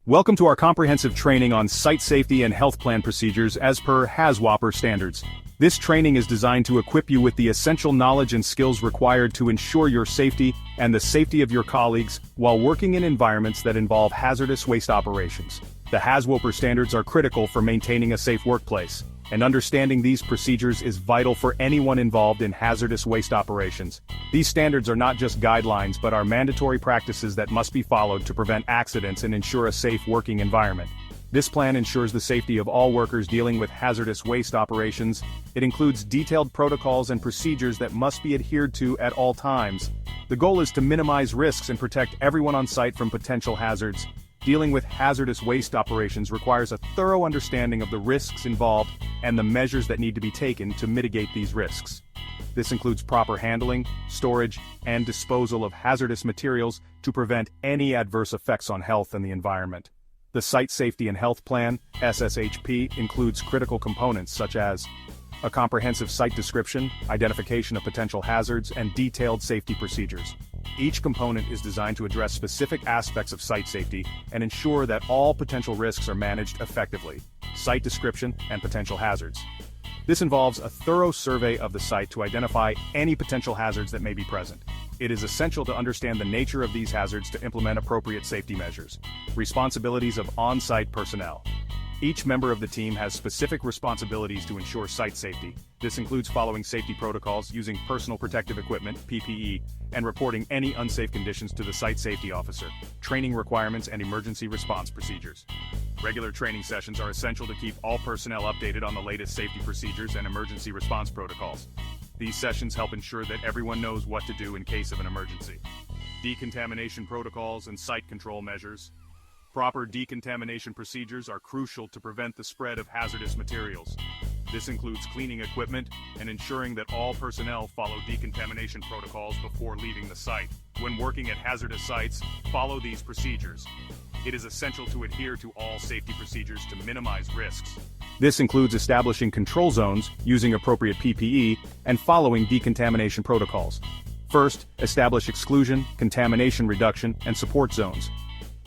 Welcome to our comprehensive training on site safety and health plan procedures as per HAZWOPER standards. This training is designed to equip you with the essential knowledge and skills required to ensure your safety and the safety of your colleagues while working in environments that involve hazardous waste operations. The HAZWOPER standards are critical for maintaining a safe workplace, and understanding these procedures is vital for anyone involved in hazardous waste operations. These standards are not just guidelines but are mandatory practices that must be followed to prevent accidents and ensure a safe working environment. This plan ensures the safety of all workers dealing with hazardous waste operations. It includes detailed protocols and procedures that must be adhered to at all times. The goal is to minimize risks and protect everyone on site from potential hazards. Dealing with hazardous waste operations requires a thorough understanding of the risks involved and the measures that need to be taken to mitigate these risks. This includes proper handling, storage, and disposal of hazardous materials to prevent any adverse effects on health and the environment. The Site Safety and Health Plan, SSHP, includes critical components such as a comprehensive site description, identification of potential hazards, and detailed safety procedures. Each component is designed to address specific aspects of site safety and ensure that all potential risks are managed effectively. Site description and potential hazards. This involves a thorough survey of the site to identify any potential hazards that may be present. It is essential to understand the nature of these hazards to implement appropriate safety measures. Responsibilities of on-site personnel. Each member of the team has specific responsibilities to ensure site safety. This includes following safety protocols, using personal protective equipment, PPE, and reporting any unsafe conditions to the site safety officer. Training requirements and emergency response procedures. Regular training sessions are essential to keep all personnel updated on the latest safety procedures and emergency response protocols. These sessions help ensure that everyone knows what to do in case of an emergency. Decontamination protocols and site control measures. Proper decontamination procedures are crucial to prevent the spread of hazardous materials. This includes cleaning equipment and ensuring that all personnel follow decontamination protocols before leaving the site. When working at hazardous sites, follow these procedures. It is essential to adhere to all safety procedures to minimize risks. This includes establishing control zones, using appropriate PPE, and following decontamination protocols. First, establish exclusion, contamination reduction, and support zones.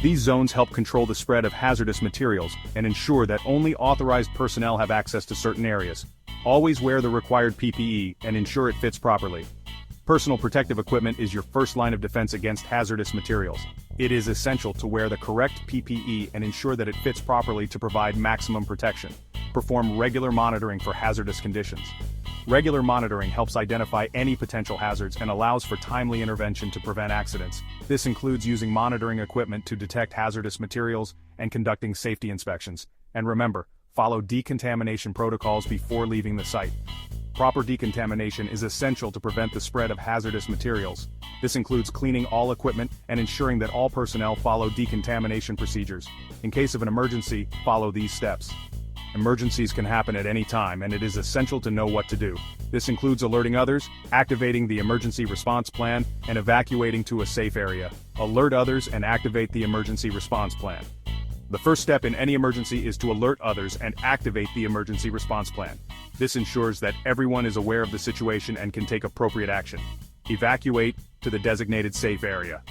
These zones help control the spread of hazardous materials and ensure that only authorized personnel have access to certain areas. Always wear the required PPE and ensure it fits properly. Personal protective equipment is your first line of defense against hazardous materials. It is essential to wear the correct PPE and ensure that it fits properly to provide maximum protection. Perform regular monitoring for hazardous conditions. Regular monitoring helps identify any potential hazards and allows for timely intervention to prevent accidents. This includes using monitoring equipment to detect hazardous materials and conducting safety inspections. And remember, follow decontamination protocols before leaving the site. Proper decontamination is essential to prevent the spread of hazardous materials. This includes cleaning all equipment and ensuring that all personnel follow decontamination procedures. In case of an emergency, follow these steps. Emergencies can happen at any time, and it is essential to know what to do. This includes alerting others, activating the emergency response plan, and evacuating to a safe area. Alert others and activate the emergency response plan. The first step in any emergency is to alert others and activate the emergency response plan. This ensures that everyone is aware of the situation and can take appropriate action. Evacuate to the designated safe area.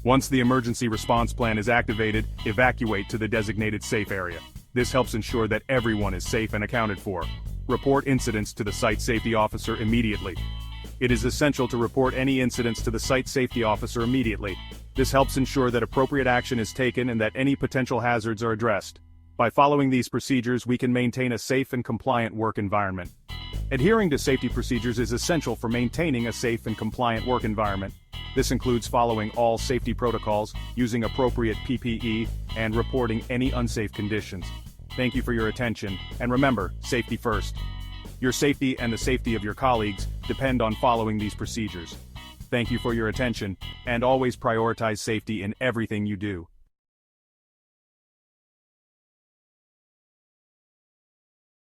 Once the emergency response plan is activated, evacuate to the designated safe area. This helps ensure that everyone is safe and accounted for. Report incidents to the site safety officer immediately. It is essential to report any incidents to the site safety officer immediately. This helps ensure that appropriate action is taken and that any potential hazards are addressed. By following these procedures, we can maintain a safe and compliant work environment. Adhering to safety procedures is essential for maintaining a safe and compliant work environment. This includes following all safety protocols, using appropriate PPE, and reporting any unsafe conditions. Thank you for your attention, and remember, safety first. Your safety and the safety of your colleagues depend on following these procedures. Thank you for your attention, and always prioritize safety in everything you do.